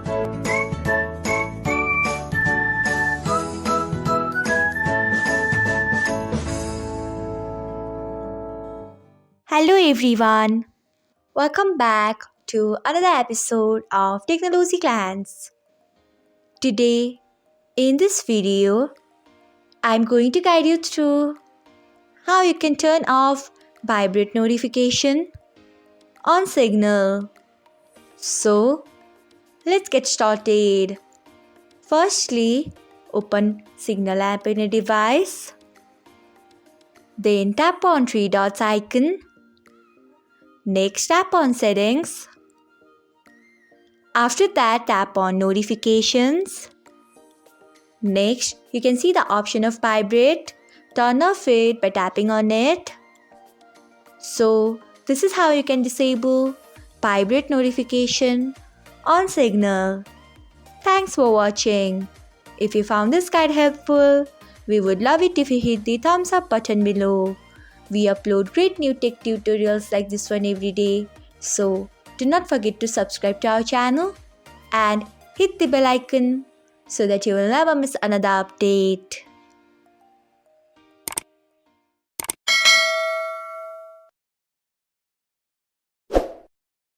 Hello everyone, welcome back to another episode of Technologyglance. Today, in this video, I'm going to guide you through how you can turn off Vibrate notification on Signal. So, let's get started. Firstly, open Signal app in a device. Then tap on three dots icon. Next, tap on settings. After that, tap on notifications. Next, you can see the option of Vibrate. Turn off it by tapping on it. So, this is how you can disable Vibrate notification on Signal. Thanks for watching. If you found this guide helpful, we would love it if you hit the thumbs up button below. We upload great new tech tutorials like this one every day. So, do not forget to subscribe to our channel and hit the bell icon so that you will never miss another update.